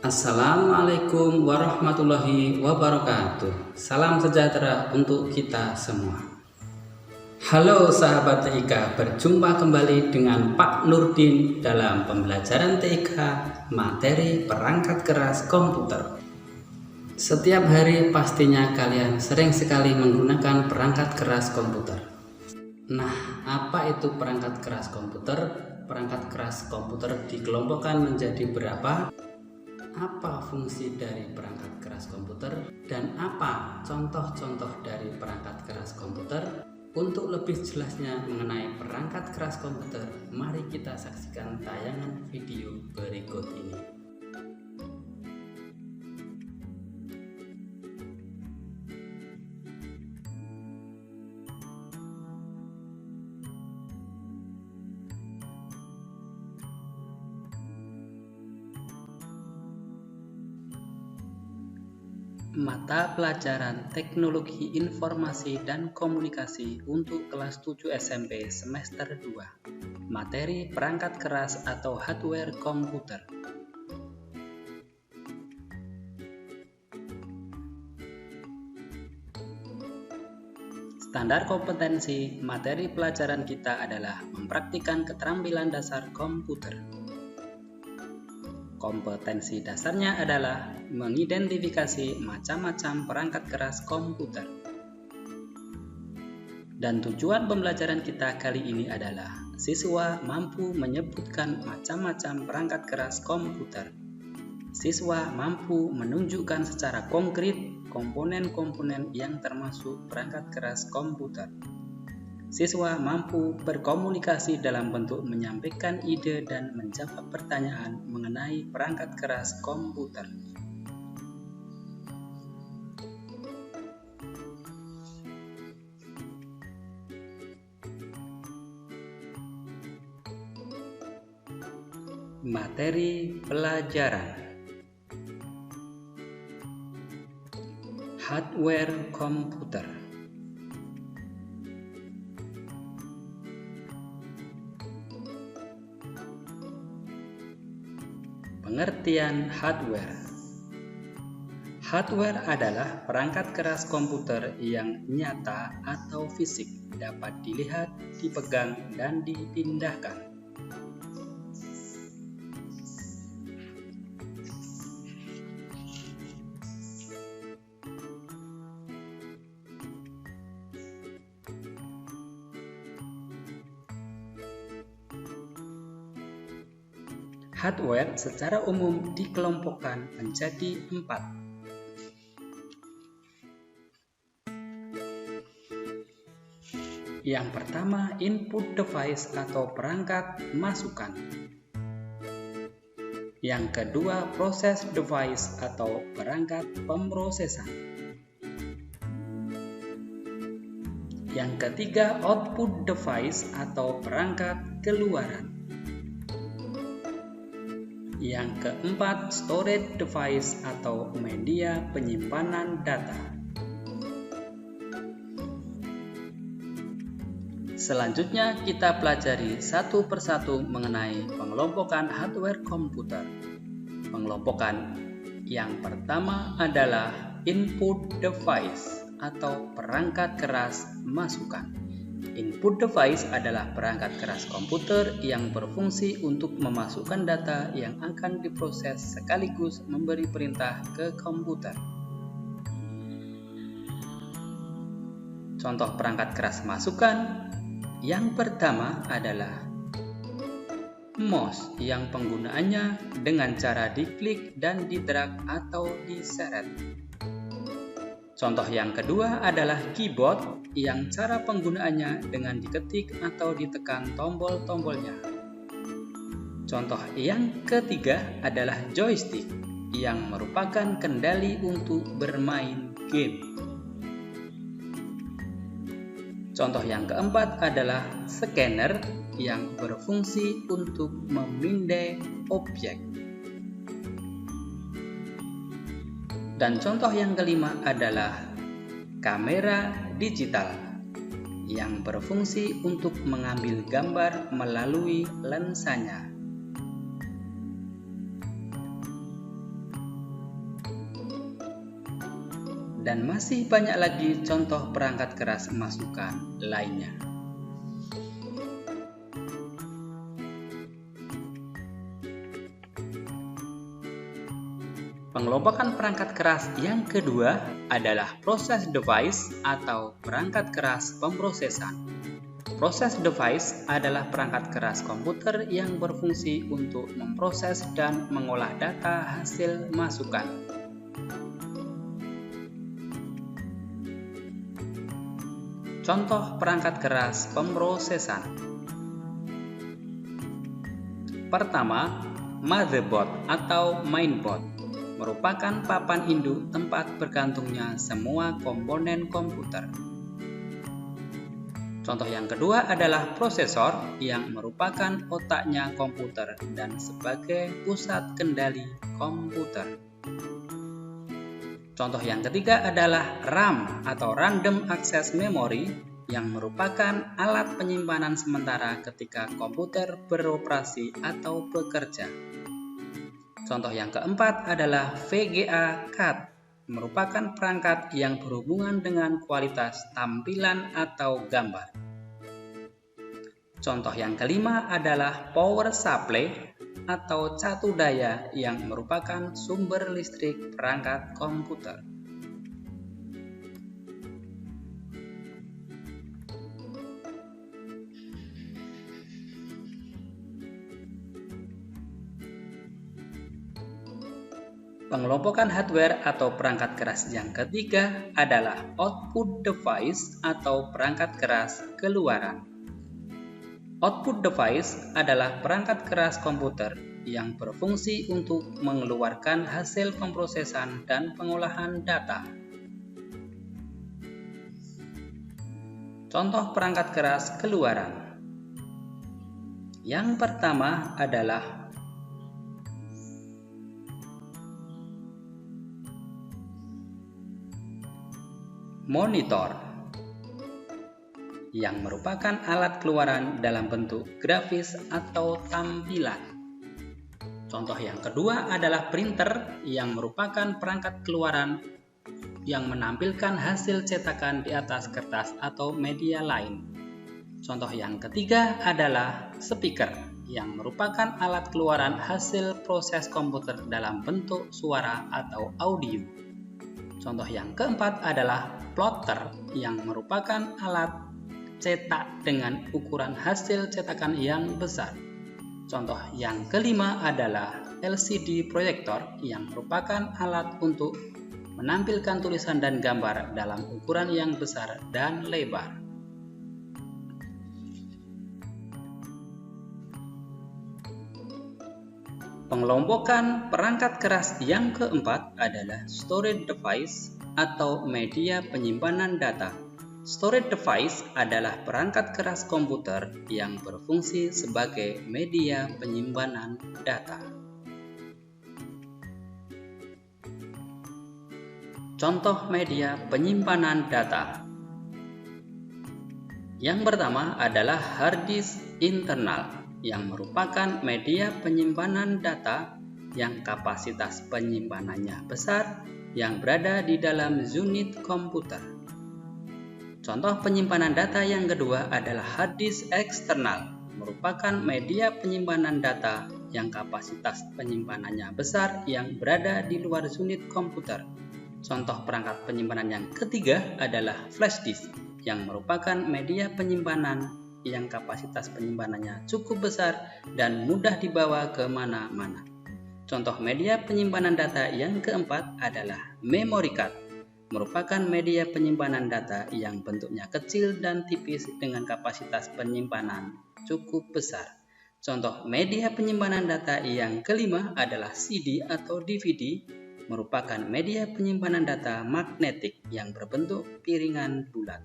Assalamualaikum warahmatullahi wabarakatuh. Salam sejahtera untuk kita semua. Halo sahabat TIK, berjumpa kembali dengan Pak Nurdin dalam pembelajaran TIK materi perangkat keras komputer. Setiap hari pastinya kalian sering sekali menggunakan perangkat keras komputer. Nah, apa itu perangkat keras komputer? Perangkat keras komputer dikelompokkan menjadi berapa? Apa fungsi dari perangkat keras komputer? Dan apa contoh-contoh dari perangkat keras komputer? Untuk lebih jelasnya mengenai perangkat keras komputer, mari kita saksikan tayangan video berikut ini. Mata pelajaran Teknologi Informasi dan Komunikasi untuk kelas 7 SMP semester 2. Materi perangkat keras atau hardware komputer. Standar kompetensi materi pelajaran kita adalah mempraktikkan keterampilan dasar komputer. Kompetensi dasarnya adalah mengidentifikasi macam-macam perangkat keras komputer. Dan tujuan pembelajaran kita kali ini adalah siswa mampu menyebutkan macam-macam perangkat keras komputer. Siswa mampu menunjukkan secara konkret komponen-komponen yang termasuk perangkat keras komputer. Siswa mampu berkomunikasi dalam bentuk menyampaikan ide dan menjawab pertanyaan mengenai perangkat keras komputer. Materi pelajaran: hardware komputer. Pengertian hardware. Hardware adalah perangkat keras komputer yang nyata atau fisik, dapat dilihat, dipegang, dan dipindahkan. Hardware secara umum dikelompokkan menjadi 4. Yang pertama, input device atau perangkat masukan. Yang kedua, process device atau perangkat pemrosesan. Yang ketiga, output device atau perangkat keluaran. Yang keempat, storage device atau media penyimpanan data. Selanjutnya kita pelajari satu persatu mengenai pengelompokan hardware komputer. Pengelompokan yang pertama adalah input device atau perangkat keras masukan. Input device adalah perangkat keras komputer yang berfungsi untuk memasukkan data yang akan diproses sekaligus memberi perintah ke komputer. Contoh perangkat keras masukan yang pertama adalah mouse yang penggunaannya dengan cara diklik dan didrag atau diseret. Contoh yang kedua adalah keyboard yang cara penggunaannya dengan diketik atau ditekan tombol-tombolnya. Contoh yang ketiga adalah joystick yang merupakan kendali untuk bermain game. Contoh yang keempat adalah scanner yang berfungsi untuk memindai objek. Dan contoh yang kelima adalah kamera digital yang berfungsi untuk mengambil gambar melalui lensanya. dan masih banyak lagi contoh perangkat keras masukan lainnya. Pengelompokan perangkat keras yang kedua adalah proses device atau perangkat keras pemrosesan. Proses device adalah perangkat keras komputer yang berfungsi untuk memproses dan mengolah data hasil masukan. Contoh perangkat keras pemrosesan. Pertama, motherboard atau mainboard merupakan papan induk tempat bergantungnya semua komponen komputer. Contoh yang kedua adalah prosesor yang merupakan otaknya komputer dan sebagai pusat kendali komputer. Contoh yang ketiga adalah RAM atau Random Access Memory yang merupakan alat penyimpanan sementara ketika komputer beroperasi atau bekerja. Contoh yang keempat adalah VGA card, merupakan perangkat yang berhubungan dengan kualitas tampilan atau gambar. Contoh yang kelima adalah power supply atau catu daya yang merupakan sumber listrik perangkat komputer. Pengelompokan hardware atau perangkat keras yang ketiga adalah output device atau perangkat keras keluaran. Output device adalah perangkat keras komputer yang berfungsi untuk mengeluarkan hasil pemrosesan dan pengolahan data. Contoh perangkat keras keluaran. Yang pertama adalah monitor, yang merupakan alat keluaran dalam bentuk grafis atau tampilan. Contoh yang kedua adalah printer, yang merupakan perangkat keluaran yang menampilkan hasil cetakan di atas kertas atau media lain. Contoh yang ketiga adalah speaker, yang merupakan alat keluaran hasil proses komputer dalam bentuk suara atau audio. Contoh yang keempat adalah plotter, yang merupakan alat cetak dengan ukuran hasil cetakan yang besar. Contoh yang kelima adalah LCD proyektor, yang merupakan alat untuk menampilkan tulisan dan gambar dalam ukuran yang besar dan lebar. Pengelompokan perangkat keras yang keempat adalah storage device atau media penyimpanan data. Storage device adalah perangkat keras komputer yang berfungsi sebagai media penyimpanan data. Contoh media penyimpanan data. Yang pertama adalah hard disk internal, yang merupakan media penyimpanan data yang kapasitas penyimpanannya besar yang berada di dalam unit komputer. Contoh penyimpanan data yang kedua adalah hard disk eksternal, merupakan media penyimpanan data yang kapasitas penyimpanannya besar yang berada di luar unit komputer. Contoh perangkat penyimpanan yang ketiga adalah flash disk, yang merupakan media penyimpanan yang kapasitas penyimpanannya cukup besar dan mudah dibawa ke mana-mana. Contoh media penyimpanan data yang keempat adalah memory card, merupakan media penyimpanan data yang bentuknya kecil dan tipis dengan kapasitas penyimpanan cukup besar. Contoh media penyimpanan data yang kelima adalah CD atau DVD, merupakan media penyimpanan data magnetik yang berbentuk piringan bulat.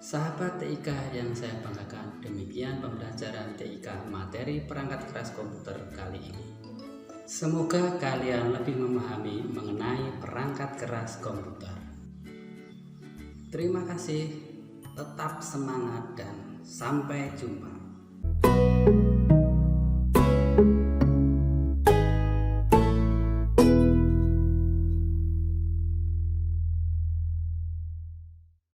Sahabat TIK yang saya banggakan, demikian pembelajaran TIK materi perangkat keras komputer kali ini. Semoga kalian lebih memahami mengenai perangkat keras komputer. Terima kasih, tetap semangat dan sampai jumpa.